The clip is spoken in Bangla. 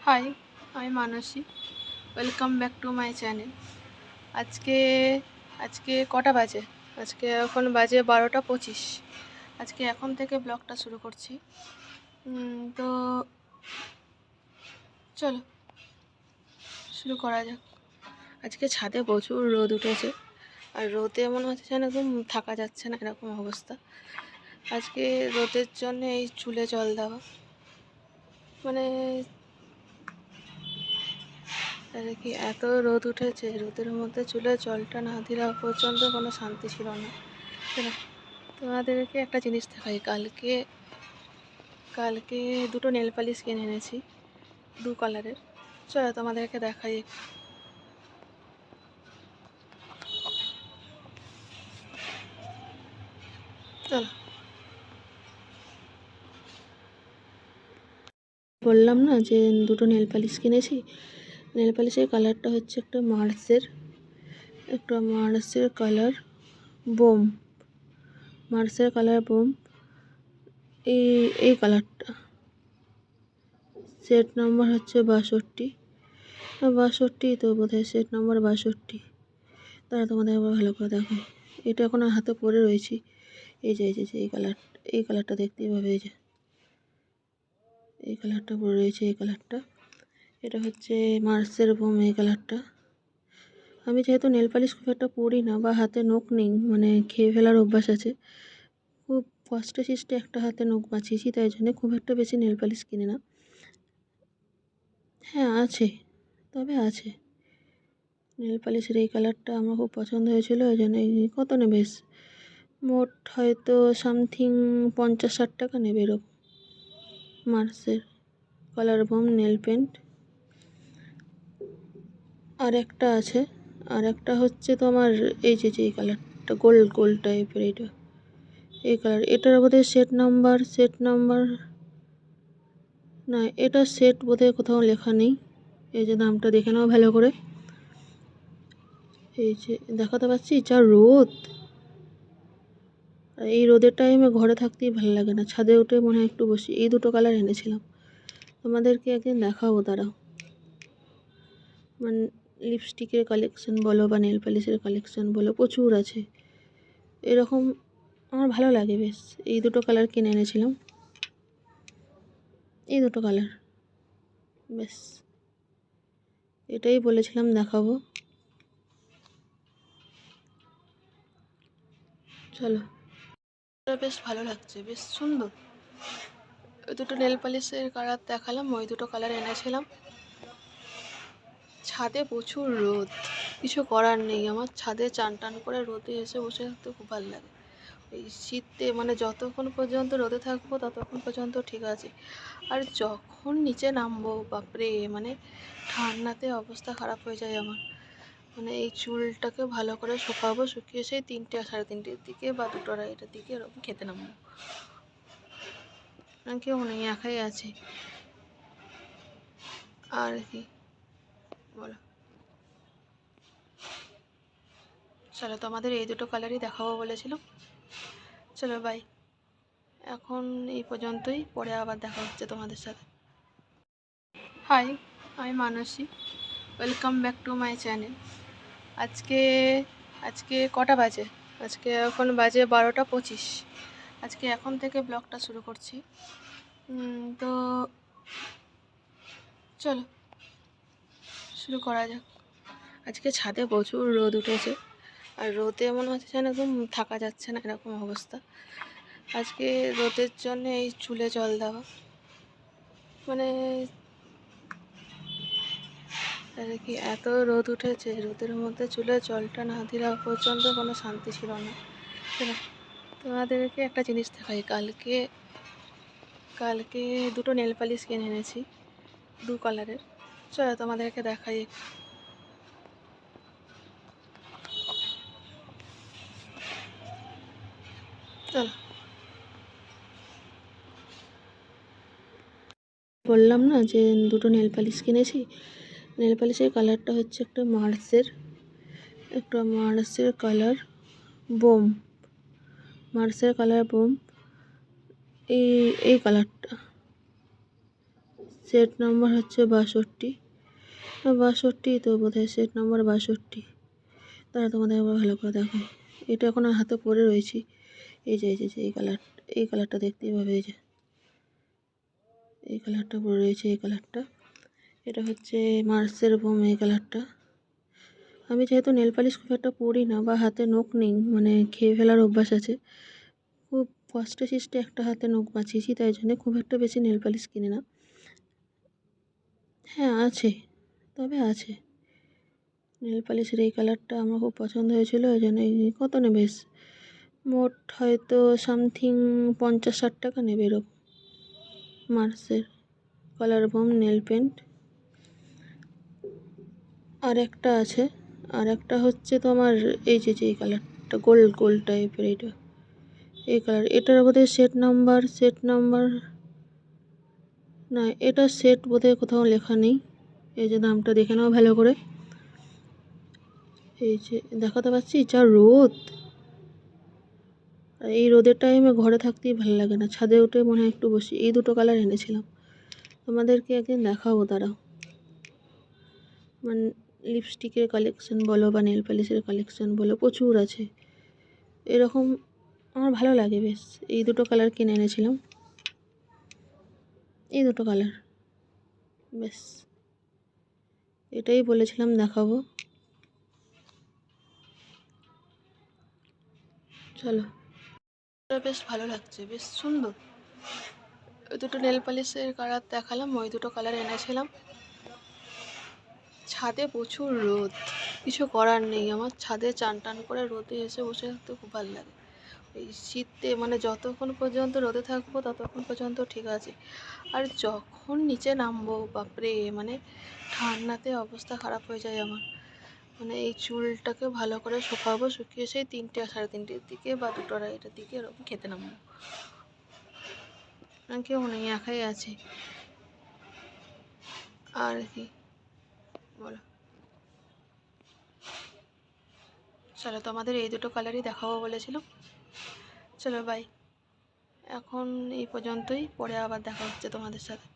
হাই, আমি Manasi. Welcome back to my channel. আজকে আজকে কটা বাজে? আজকে এখন বাজে 12টা 25। আজকে এখন থেকে ব্লগটা শুরু করছি। তো চলো শুরু করা যাক। আজকে ছাদে প্রচুর রোদ উঠেছে, আর রোদে মনে হচ্ছে যেন একদম থাকা যাচ্ছে না, এরকম অবস্থা। আজকে রোদের জন্য এই চুলে জল দেওয়া, মানে তাহলে কি এত রোদ উঠেছে, রোদের মধ্যে চুলে জলটা না দিলে পর্যন্ত কোনো শান্তি ছিল না। তোমাদেরকে একটা জিনিস দেখাই। কালকে কালকে দুটো নেল পালিশ কিনে এনেছি, 2 কালারের। চলো তোমাদেরকে দেখাই। চলো, বললাম না যে দুটো নেল পালিশ কিনেছি। নেল পালিশের কালারটা হচ্ছে একটা মার্সের কালার বোম। মার্সের কালার বোম, এই কালারটা। সেট নাম্বার হচ্ছে 62 তো বোধহয়, সেট নাম্বার 62। তারা তোমাদের আবার ভালো করে দেখায়। এটা এখন হাতে পরে রয়েছি। এই যে এই কালারটা দেখতেই পাবে। এই কালারটা পরে রয়েছে, এই কালারটা। এটা হচ্ছে মার্সের বোম, এই কালারটা। আমি যেহেতু নেল পালিশ খুব একটা পরি না, বা হাতে নখ নেই, মানে খেয়ে ফেলার অভ্যাস আছে, খুব কষ্টে সৃষ্টে একটা হাতে নখ বাঁচিয়েছি, তাই জন্য খুব একটা বেশি নেল পালিশ কিনে না। হ্যাঁ আছে, তবে আছে। নেল পালিশের এই কালারটা আমার খুব পছন্দ হয়েছিল, ওই জন্য। কত নেবে? মোট হয়তো সামথিং 50-60 টাকা নেবে এরকম। মার্সের কালার বোম নেল পেন্ট। আর একটা আছে, আর একটা হচ্ছে তোমার এই কালারটা, গোল্ড টাইপের। এই কালার, এটার বোধহয় সেট নাম্বার না, এটা সেট বোধহয় কোথাও লেখা নেই। এই যে নামটা দেখে নাও ভালো করে। এই যে দেখাতে পাচ্ছি, যা রোদ। এই রোদের টাইমে ঘরে থাকতেই ভালো লাগে না, ছাদে উঠে মনে হয় একটু বসি। এই দুটো কালার এনেছিলাম, তোমাদেরকে একদিন দেখাবো, দাঁড়াও। মানে লিপস্টিকের কালেকশন বলো বা নেল পালিশের কালেকশন বলো, প্রচুর আছে এরকম। আমার ভালো লাগে বেশ। এই দুটো কালার কিনে এনেছিলাম, এই দুটো কালার। বেশ, এটাই বলেছিলাম দেখাবো। চলো, বেশ ভালো লাগছে, বেশ সুন্দর। ওই দুটো নেল পালিশের কালার দেখালাম, ওই দুটো কালার এনেছিলাম। ছাদে প্রচুর রোদ, কিছু করার নেই। আমার ছাদে চান টান করে রোদে এসে বসে থাকতে খুব ভালো লাগে। এই শীতে মানে যতক্ষণ পর্যন্ত রোদে থাকবো ততক্ষণ পর্যন্ত ঠিক আছে, আর যখন নিচে নামবো বাপরে, মানে ঠান্ডাতে অবস্থা খারাপ হয়ে যায় আমার। মানে এই চুলটাকে ভালো করে শুকাবো, শুকিয়ে সেই 3টে 3:30-র দিকে বা 2টা 2:30-র দিকে এরকম খেতে নামবো। কেউ নেই, একাই আছি। আর কি বলো। চলো, তোমাদের এই দুটো কালারই দেখাবো বলেছিলাম। চলো বাই, এখন এই পর্যন্তই, পরে আবার দেখা হচ্ছে তোমাদের সাথে। হাই, আমি Manasi. Welcome back to my channel. আজকে আজকে কটা বাজে? আজকে এখন বাজে 12টা 25। আজকে এখন থেকে ব্লগটা শুরু করছি। তো চলো শুরু করা যাক। আজকে ছাদে প্রচুর রোদ উঠেছে, আর রোদে মনে হচ্ছে যেন একদম থাকা যাচ্ছে না, এরকম অবস্থা। আজকে রোদের জন্য এই চুলে জল দেওয়া, মানে তাহলে কি এত রোদ উঠেছে, রোদের মধ্যে চুলে জলটা না দিলে পর্যন্ত কোনো শান্তি ছিল না। তোমাদেরকে একটা জিনিস দেখাই। কালকে দুটো নেল পালিশ কিনে এনেছি, 2 কালারের। চলো তোমাদেরকে দেখাই। চলো, বললাম না যে দুটো নেল পালিশ কিনেছি। নেল পালিশের কালারটা হচ্ছে একটা মার্সের কালার বোম। মার্সের কালার বোম, এই কালারটা। সেট নাম্বার হচ্ছে 62। 62 তো বোধহয়, সেট নাম্বার 62। তারা তোমাদের একবার ভালো করে দেখায়। এটা এখন হাতে পরে রয়েছি। এই যে এই কালারটা দেখতেই পাবে। এই কালারটা পরে রয়েছে, এই কালারটা। এটা হচ্ছে মার্সের বোম, এই কালারটা। আমি যেহেতু নেল পালিশ খুব একটা পরি না, বা হাতে নখ নেই, মানে খেয়ে ফেলার অভ্যাস আছে, খুব কষ্টে সৃষ্টে একটা হাতে নখ বাঁচিয়েছি, তাই জন্য খুব একটা বেশি নেল পালিশ কিনি না। হ্যাঁ আছে, তবে আছে। নেল পালিশের এই কালারটা আমার খুব পছন্দ হয়েছিল, ওই জন্য কত নেবে, মোট হয়তো সামথিং 50-60 টাকা নেবে এরকম। মার্সের কালার বোম নেল পেন্ট। আর একটা আছে, আর একটা হচ্ছে তোমার এই এই কালারটা, গোল্ড টাইপের। এইটা এই কালার, এটার বোধহয় সেট নাম্বার না, এটা সেট বোধহয় কোথাও লেখা নেই। এই যে দামটা দেখে নাও ভালো করে। এই যে দেখাতে পাচ্ছি, যা রোদ, এই রোদের টাইমে ঘরে থাকতেই ভালো লাগে না, ছাদে উঠে মনে হয় একটু বসি। এই দুটো কালার এনেছিলাম, তোমাদেরকে একদিন দেখাবো। দাঁড়াও, মানে লিপস্টিকের কালেকশন বলো বা নেল পালিশের কালেকশন বলো, প্রচুর আছে এরকম। আমার ভালো লাগে বেশ। এই দুটো কালার কিনে এনেছিলাম, এই দুটো কালার বেশ, এটাই বলেছিলাম দেখাবো। চলো, এটা বেশ ভালো লাগছে, বেশ সুন্দর। ওই দুটো নেল পালিশের কালার দেখালাম, ওই দুটো কালার এনেছিলাম। ছাদে প্রচুর রোদ, কিছু করার নেই, আমার ছাদে চান টান করে রোদে এসে বসে থাকতে খুব ভালো লাগে। এই শীতে মানে যতক্ষণ পর্যন্ত রোদে থাকবো ততক্ষণ পর্যন্ত ঠিক আছে, আর যখন নিচে নামবো বাপরে, মানে ঠান্ডাতে অবস্থা খারাপ হয়ে যায় আমার। মানে এই চুলটাকে ভালো করে শুকাবো, শুকিয়ে সেই 3টে 3:30-এর দিকে বা 2-2:30-এর দিকে এরকম খেতে নামবো। কেউ নেই, একাই আছি। আর কি বলো। চলো, তোমাদের এই দুটো কালারই দেখাবো বলেছিলাম। চলো বাই, এখন এই পর্যন্তই, পরে আবার দেখা হচ্ছে তোমাদের সাথে।